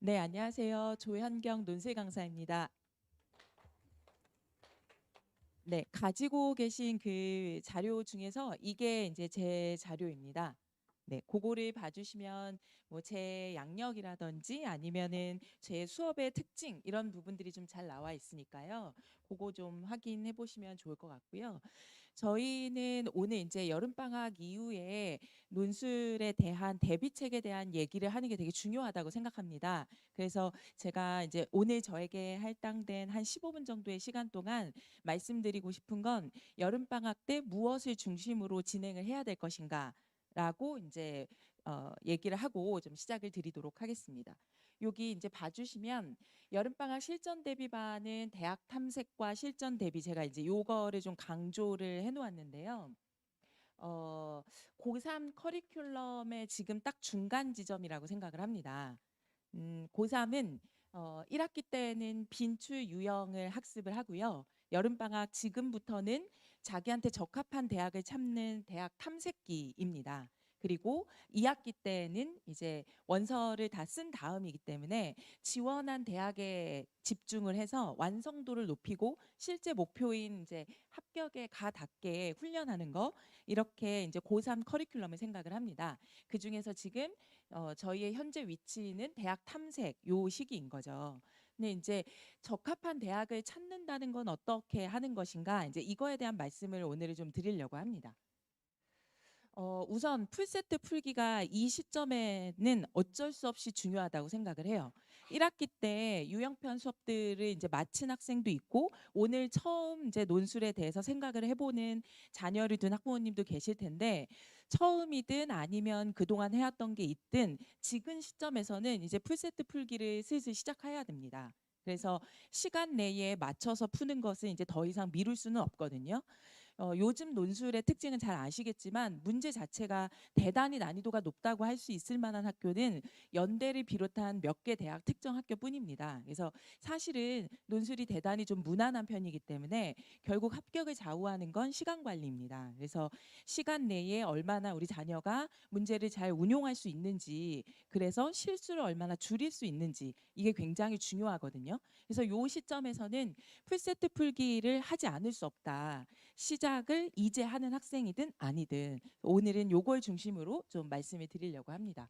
네, 안녕하세요. 조현경 논술 강사입니다. 네, 가지고 계신 그 자료 중에서 이게 이제 제 자료입니다. 네, 그거를 봐주시면 뭐 제 양력이라든지 아니면은 제 수업의 특징 이런 부분들이 좀 잘 나와 있으니까요. 그거 좀 확인해 보시면 좋을 것 같고요. 저희는 오늘 이제 여름방학 이후에 논술에 대한 대비책에 대한 얘기를 하는 게 되게 중요하다고 생각합니다. 그래서 제가 이제 오늘 저에게 할당된 한 15분 정도의 시간 동안 말씀드리고 싶은 건 여름방학 때 무엇을 중심으로 진행을 해야 될 것인가 라고 이제 얘기를 하고 좀 시작을 드리도록 하겠습니다. 여기 이제 봐주시면 여름방학 실전 대비반은 대학 탐색과 실전 대비 제가 이제 요거를 좀 강조를 해놓았는데요. 어, 고3 커리큘럼의 지금 딱 중간 지점이라고 생각을 합니다. 고3은 1학기 때는 빈출 유형을 학습을 하고요. 여름방학 지금부터는 자기한테 적합한 대학을 찾는 대학 탐색기입니다. 그리고 2학기 때는 이제 원서를 다 쓴 다음이기 때문에 지원한 대학에 집중을 해서 완성도를 높이고 실제 목표인 이제 합격에 가닿게 훈련하는 거 이렇게 이제 고3 커리큘럼을 생각을 합니다. 그 중에서 지금 저희의 현재 위치는 대학 탐색 요 시기인 거죠. 근데 이제 적합한 대학을 찾는다는 건 어떻게 하는 것인가 이제 이거에 대한 말씀을 오늘 좀 드리려고 합니다. 우선 풀세트 풀기가 이 시점에는 어쩔 수 없이 중요하다고 생각을 해요. 1학기 때 유형편 수업들을 이제 마친 학생도 있고 오늘 처음 이제 논술에 대해서 생각을 해보는 자녀를 둔 학부모님도 계실 텐데 처음이든 아니면 그동안 해왔던 게 있든 지금 시점에서는 이제 풀세트 풀기를 슬슬 시작해야 됩니다. 그래서 시간 내에 맞춰서 푸는 것은 이제 더 이상 미룰 수는 없거든요. 요즘 논술의 특징은 잘 아시겠지만 문제 자체가 대단히 난이도가 높다고 할 수 있을 만한 학교는 연대를 비롯한 몇 개 대학 특정 학교뿐입니다. 그래서 사실은 논술이 대단히 좀 무난한 편이기 때문에 결국 합격을 좌우하는 건 시간 관리입니다. 그래서 시간 내에 얼마나 우리 자녀가 문제를 잘 운용할 수 있는지 그래서 실수를 얼마나 줄일 수 있는지 이게 굉장히 중요하거든요. 그래서 요 시점에서는 풀세트 풀기를 하지 않을 수 없다. 시작을 이제 하는 학생이든 아니든 오늘은 요걸 중심으로 좀 말씀을 드리려고 합니다.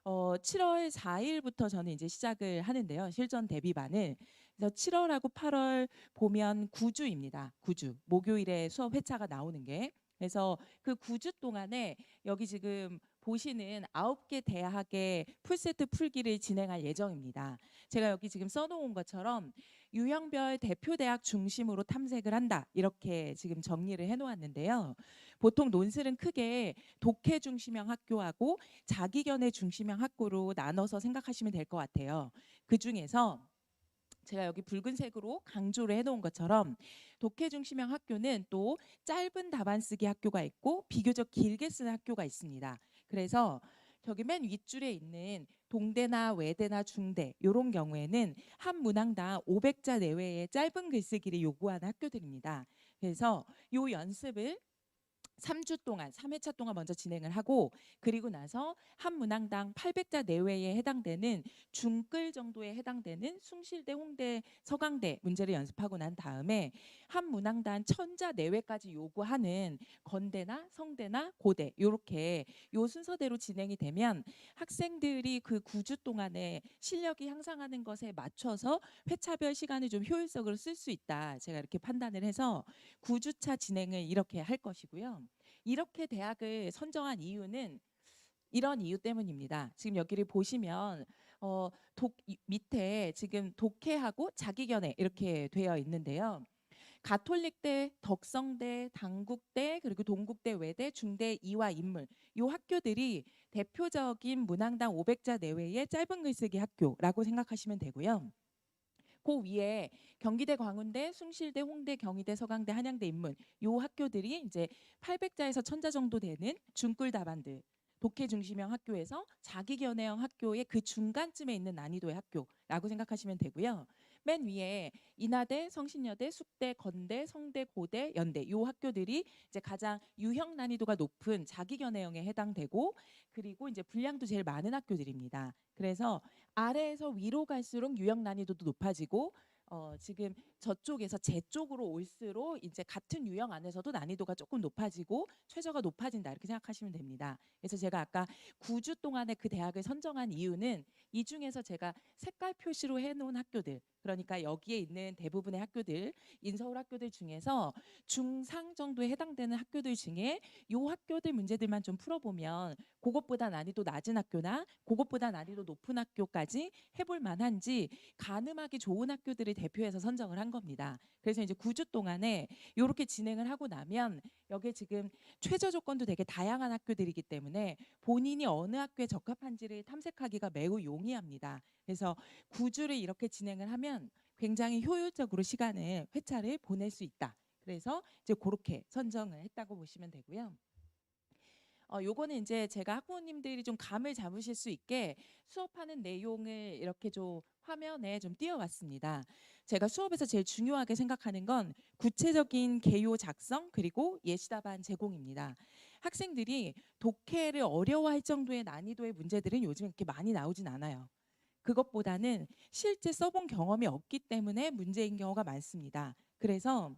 7월 4일부터 저는 이제 시작을 하는데요. 실전 대비반을. 그래서 7월하고 8월 보면 9주입니다. 9주. 목요일에 수업 회차가 나오는 게. 그래서 그 9주 동안에 여기 지금 보시는 9개 대학의 풀세트 풀기를 진행할 예정입니다. 제가 여기 지금 써놓은 것처럼 유형별 대표 대학 중심으로 탐색을 한다. 이렇게 지금 정리를 해놓았는데요. 보통 논술은 크게 독해 중심형 학교하고 자기견해 중심형 학교로 나눠서 생각하시면 될 것 같아요. 그 중에서 제가 여기 붉은색으로 강조를 해놓은 것처럼 독해 중심형 학교는 또 짧은 답안 쓰기 학교가 있고 비교적 길게 쓰는 학교가 있습니다. 그래서 저기 맨 윗줄에 있는 동대나 외대나 중대 이런 경우에는 한 문항당 500자 내외의 짧은 글쓰기를 요구하는 학교들입니다. 그래서 요 연습을 3주 동안 3회차 동안 먼저 진행을 하고 그리고 나서 한 문항당 800자 내외에 해당되는 중끌 정도에 해당되는 숭실대, 홍대, 서강대 문제를 연습하고 난 다음에 한 문항당 1000자 내외까지 요구하는 건대나 성대나 고대 이렇게 요 순서대로 진행이 되면 학생들이 그 9주 동안에 실력이 향상하는 것에 맞춰서 회차별 시간을 좀 효율적으로 쓸 수 있다. 제가 이렇게 판단을 해서 9주차 진행을 이렇게 할 것이고요. 이렇게 대학을 선정한 이유는 이런 이유 때문입니다. 지금 여기를 보시면 밑에 지금 독해하고 자기견해 이렇게 되어 있는데요. 가톨릭대, 덕성대, 당국대, 그리고 동국대, 외대, 중대, 이화, 인물 이 학교들이 대표적인 문항당 500자 내외의 짧은 글쓰기 학교라고 생각하시면 되고요. 그 위에 경기대, 광운대, 숭실대, 홍대, 경희대, 서강대, 한양대, 인문 요 학교들이 이제 800자에서 1000자 정도 되는 중꿀 답안들 독해 중심형 학교에서 자기견해형 학교의 그 중간쯤에 있는 난이도의 학교라고 생각하시면 되고요. 맨 위에 인하대, 성신여대, 숙대, 건대, 성대, 고대, 연대 요 학교들이 이제 가장 유형 난이도가 높은 자기견해형에 해당되고 그리고 이제 분량도 제일 많은 학교들입니다. 그래서 아래에서 위로 갈수록 유형 난이도도 높아지고 지금 저쪽에서 제 쪽으로 올수록 이제 같은 유형 안에서도 난이도가 조금 높아지고 최저가 높아진다 이렇게 생각하시면 됩니다. 그래서 제가 아까 9주 동안에 그 대학을 선정한 이유는 이 중에서 제가 색깔 표시로 해놓은 학교들, 그러니까 여기에 있는 대부분의 학교들, 인서울 학교들 중에서 중상 정도에 해당되는 학교들 중에 요 학교들 문제들만 좀 풀어보면 그것보다 난이도 낮은 학교나 그것보다 난이도 높은 학교까지 해볼 만한지 가늠하기 좋은 학교들을 대표해서 선정을 한 겁니다. 그래서 이제 9주 동안에 이렇게 진행을 하고 나면 여기에 지금 최저 조건도 되게 다양한 학교들이기 때문에 본인이 어느 학교에 적합한지를 탐색하기가 매우 용이합니다. 그래서 9주를 이렇게 진행을 하면 굉장히 효율적으로 시간을 회차를 보낼 수 있다. 그래서 이제 그렇게 선정을 했다고 보시면 되고요. 요거는 이제 제가 학부모님들이 좀 감을 잡으실 수 있게 수업하는 내용을 이렇게 좀 화면에 좀 띄워왔습니다. 제가 수업에서 제일 중요하게 생각하는 건 구체적인 개요 작성 그리고 예시답안 제공입니다. 학생들이 독해를 어려워할 정도의 난이도의 문제들은 요즘 이렇게 많이 나오진 않아요. 그것보다는 실제 써본 경험이 없기 때문에 문제인 경우가 많습니다. 그래서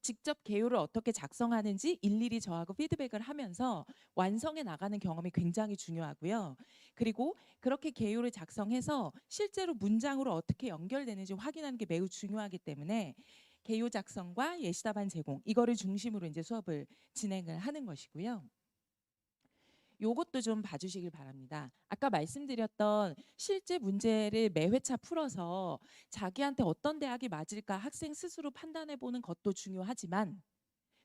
직접 개요를 어떻게 작성하는지 일일이 저하고 피드백을 하면서 완성해 나가는 경험이 굉장히 중요하고요. 그리고 그렇게 개요를 작성해서 실제로 문장으로 어떻게 연결되는지 확인하는 게 매우 중요하기 때문에 개요 작성과 예시답안 제공 이거를 중심으로 이제 수업을 진행을 하는 것이고요. 요것도 좀 봐주시길 바랍니다. 아까 말씀드렸던 실제 문제를 매 회차 풀어서 자기한테 어떤 대학이 맞을까 학생 스스로 판단해보는 것도 중요하지만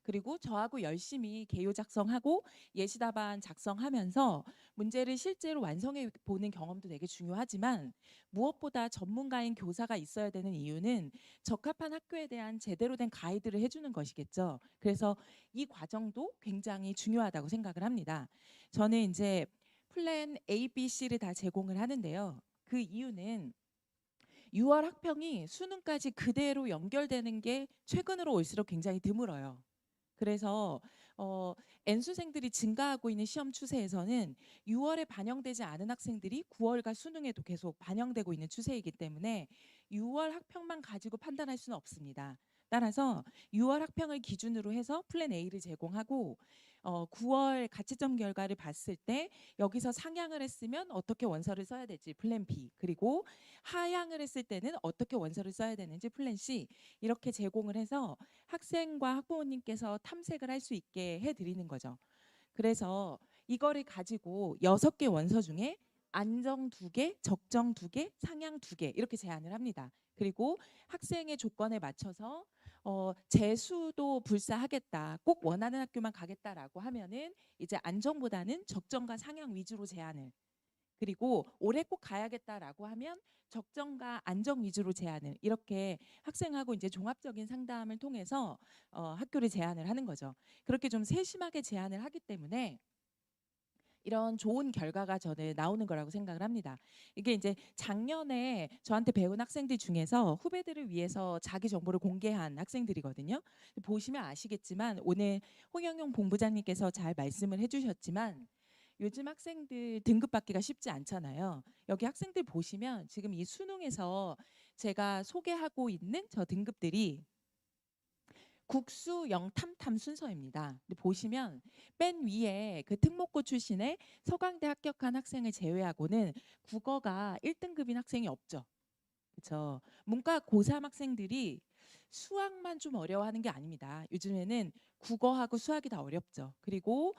그리고 저하고 열심히 개요 작성하고 예시답안 작성하면서 문제를 실제로 완성해 보는 경험도 되게 중요하지만 무엇보다 전문가인 교사가 있어야 되는 이유는 적합한 학교에 대한 제대로 된 가이드를 해주는 것이겠죠. 그래서 이 과정도 굉장히 중요하다고 생각을 합니다. 저는 이제 플랜 A, B, C를 다 제공을 하는데요. 그 이유는 6월 학평이 수능까지 그대로 연결되는 게 최근으로 올수록 굉장히 드물어요. 그래서 N수생들이 증가하고 있는 시험 추세에서는 6월에 반영되지 않은 학생들이 9월과 수능에도 계속 반영되고 있는 추세이기 때문에 6월 학평만 가지고 판단할 수는 없습니다. 따라서 6월 학평을 기준으로 해서 플랜 A를 제공하고 9월 가채점 결과를 봤을 때 여기서 상향을 했으면 어떻게 원서를 써야 될지 플랜 B, 그리고 하향을 했을 때는 어떻게 원서를 써야 되는지 플랜 C 이렇게 제공을 해서 학생과 학부모님께서 탐색을 할 수 있게 해드리는 거죠. 그래서 이거를 가지고 6개 원서 중에 안정 2개, 적정 2개, 상향 2개 이렇게 제안을 합니다. 그리고 학생의 조건에 맞춰서 재수도 불사하겠다, 꼭 원하는 학교만 가겠다라고 하면은 이제 안정보다는 적정과 상향 위주로 제안을, 그리고 올해 꼭 가야겠다라고 하면 적정과 안정 위주로 제안을, 이렇게 학생하고 이제 종합적인 상담을 통해서 학교를 제안을 하는 거죠. 그렇게 좀 세심하게 제안을 하기 때문에 이런 좋은 결과가 저는 나오는 거라고 생각을 합니다. 이게 이제 작년에 저한테 배운 학생들 중에서 후배들을 위해서 자기 정보를 공개한 학생들이거든요. 보시면 아시겠지만 오늘 홍영용 본부장님께서 잘 말씀을 해주셨지만 요즘 학생들 등급 받기가 쉽지 않잖아요. 여기 학생들 보시면 지금 이 수능에서 제가 소개하고 있는 저 등급들이 국수 영탐탐 순서입니다. 근데 보시면 맨 위에 그 특목고 출신의 서강대 합격한 학생을 제외하고는 국어가 1등급인 학생이 없죠. 그렇죠. 문과 고3 학생들이 수학만 좀 어려워하는 게 아닙니다. 요즘에는 국어하고 수학이 다 어렵죠. 그리고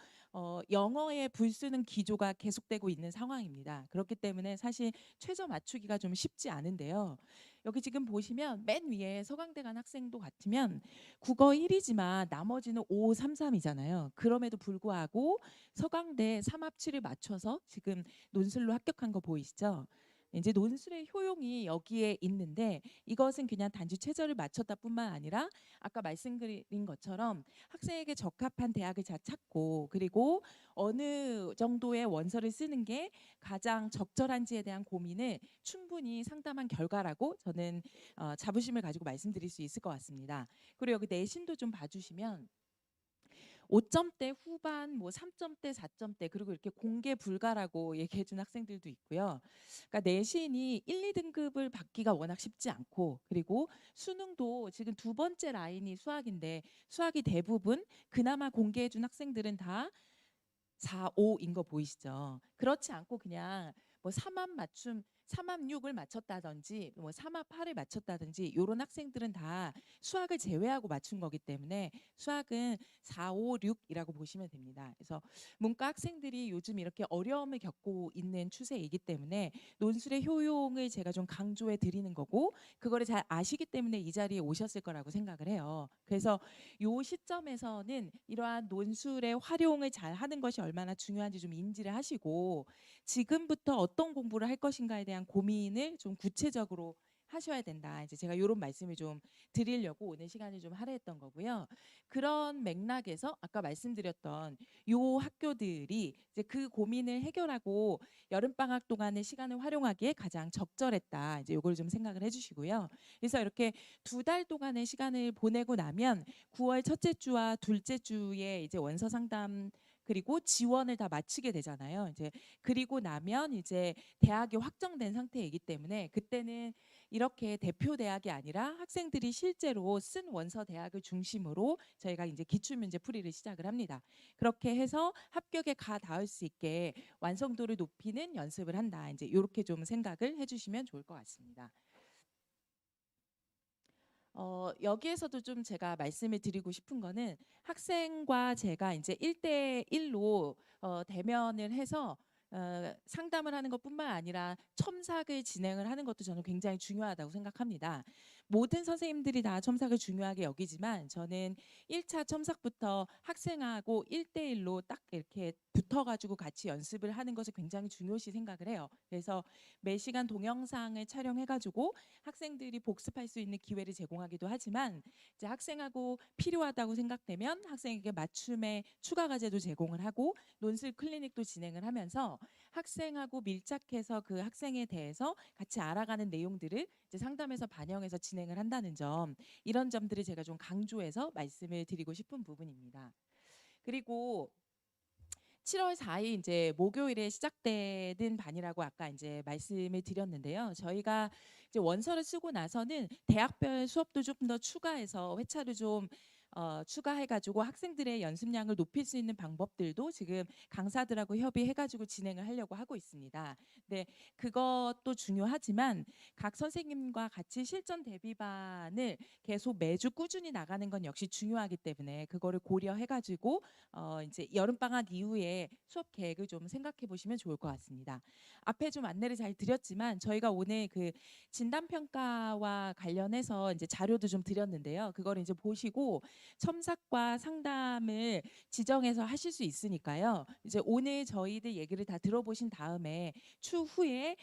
영어의 불쓰는 기조가 계속되고 있는 상황입니다. 그렇기 때문에 사실 최저 맞추기가 좀 쉽지 않은데요. 여기 지금 보시면 맨 위에 서강대 간 학생도 같으면 국어 1이지만 나머지는 5, 3, 3이잖아요. 그럼에도 불구하고 서강대 3합치를 맞춰서 지금 논술로 합격한 거 보이시죠? 이제 논술의 효용이 여기에 있는데 이것은 그냥 단지 최저를 맞췄다 뿐만 아니라 아까 말씀드린 것처럼 학생에게 적합한 대학을 잘 찾고 그리고 어느 정도의 원서를 쓰는 게 가장 적절한지에 대한 고민을 충분히 상담한 결과라고 저는 자부심을 가지고 말씀드릴 수 있을 것 같습니다. 그리고 여기 내신도 좀 봐주시면 5점대 후반, 뭐 3점대, 4점대 그리고 이렇게 공개 불가라고 얘기해 준 학생들도 있고요. 그러니까 내신이 1, 2등급을 받기가 워낙 쉽지 않고 그리고 수능도 지금 두 번째 라인이 수학인데 수학이 대부분 그나마 공개해 준 학생들은 다 4, 5인 거 보이시죠? 그렇지 않고 그냥 뭐 3합 맞춤, 3합 6을 맞췄다든지 뭐 3합 8을 맞췄다든지 이런 학생들은 다 수학을 제외하고 맞춘 거기 때문에 수학은 4, 5, 6이라고 보시면 됩니다. 그래서 문과 학생들이 요즘 이렇게 어려움을 겪고 있는 추세이기 때문에 논술의 효용을 제가 좀 강조해 드리는 거고 그거를 잘 아시기 때문에 이 자리에 오셨을 거라고 생각을 해요. 그래서 요 시점에서는 이러한 논술의 활용을 잘 하는 것이 얼마나 중요한지 좀 인지를 하시고 지금부터 어떤 공부를 할 것인가에 대한 고민을 좀 구체적으로 하셔야 된다. 이제 제가 이런 말씀을 좀 드리려고 오늘 시간을 좀 할애했던 거고요. 그런 맥락에서 아까 말씀드렸던 요 학교들이 이제 그 고민을 해결하고 여름방학 동안의 시간을 활용하기에 가장 적절했다. 이제 요걸 좀 생각을 해주시고요. 그래서 이렇게 2달 동안의 시간을 보내고 나면 9월 첫째 주와 둘째 주에 이제 원서 상담 그리고 지원을 다 마치게 되잖아요. 이제 그리고 나면 이제 대학이 확정된 상태이기 때문에 그때는 이렇게 대표 대학이 아니라 학생들이 실제로 쓴 원서 대학을 중심으로 저희가 이제 기출 문제 풀이를 시작을 합니다. 그렇게 해서 합격에 가 닿을 수 있게 완성도를 높이는 연습을 한다. 이제 이렇게 좀 생각을 해주시면 좋을 것 같습니다. 여기에서도 좀 제가 말씀을 드리고 싶은 거는 학생과 제가 이제 1대1로 대면을 해서 상담을 하는 것뿐만 아니라 첨삭을 진행을 하는 것도 저는 굉장히 중요하다고 생각합니다. 모든 선생님들이 다 첨삭을 중요하게 여기지만 저는 1차 첨삭부터 학생하고 1대1로 딱 이렇게 붙어가지고 같이 연습을 하는 것을 굉장히 중요시 생각을 해요. 그래서 매 시간 동영상을 촬영해가지고 학생들이 복습할 수 있는 기회를 제공하기도 하지만 이제 학생하고 필요하다고 생각되면 학생에게 맞춤의 추가 과제도 제공을 하고 논술 클리닉도 진행을 하면서 학생하고 밀착해서 그 학생에 대해서 같이 알아가는 내용들을 이제 상담에서 반영해서 진행을 한다는 점 이런 점들을 제가 좀 강조해서 말씀을 드리고 싶은 부분입니다. 그리고 7월 4일 이제 목요일에 시작되는 반이라고 아까 이제 말씀을 드렸는데요. 저희가 이제 원서를 쓰고 나서는 대학별 수업도 좀 더 추가해서 회차를 좀 추가해가지고 학생들의 연습량을 높일 수 있는 방법들도 지금 강사들하고 협의해가지고 진행을 하려고 하고 있습니다. 네, 그것도 중요하지만 각 선생님과 같이 실전 대비반을 계속 매주 꾸준히 나가는 건 역시 중요하기 때문에 그거를 고려해가지고 이제 여름방학 이후에 수업 계획을 좀 생각해 보시면 좋을 것 같습니다. 앞에 좀 안내를 잘 드렸지만 저희가 오늘 그 진단평가와 관련해서 이제 자료도 좀 드렸는데요. 그걸 이제 보시고 첨삭과 상담을 지정해서 하실 수 있으니까요. 이제 오늘 저희들 얘기를 다 들어보신 다음에 추후에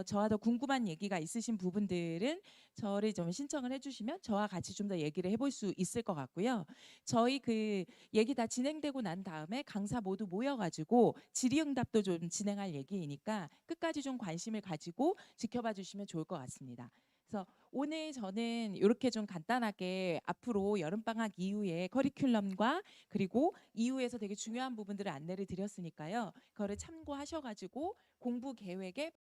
저와 더 궁금한 얘기가 있으신 부분들은 저를 좀 신청을 해주시면 저와 같이 좀 더 얘기를 해볼 수 있을 것 같고요. 저희 그 얘기 다 진행되고 난 다음에 강사 모두 모여가지고 질의응답도 좀 진행할 얘기이니까 끝까지 좀 관심을 가지고 지켜봐 주시면 좋을 것 같습니다. 그래서 오늘 저는 이렇게 좀 간단하게 앞으로 여름방학 이후에 커리큘럼과 그리고 이후에서 되게 중요한 부분들을 안내를 드렸으니까요. 그거를 참고하셔가지고 공부 계획에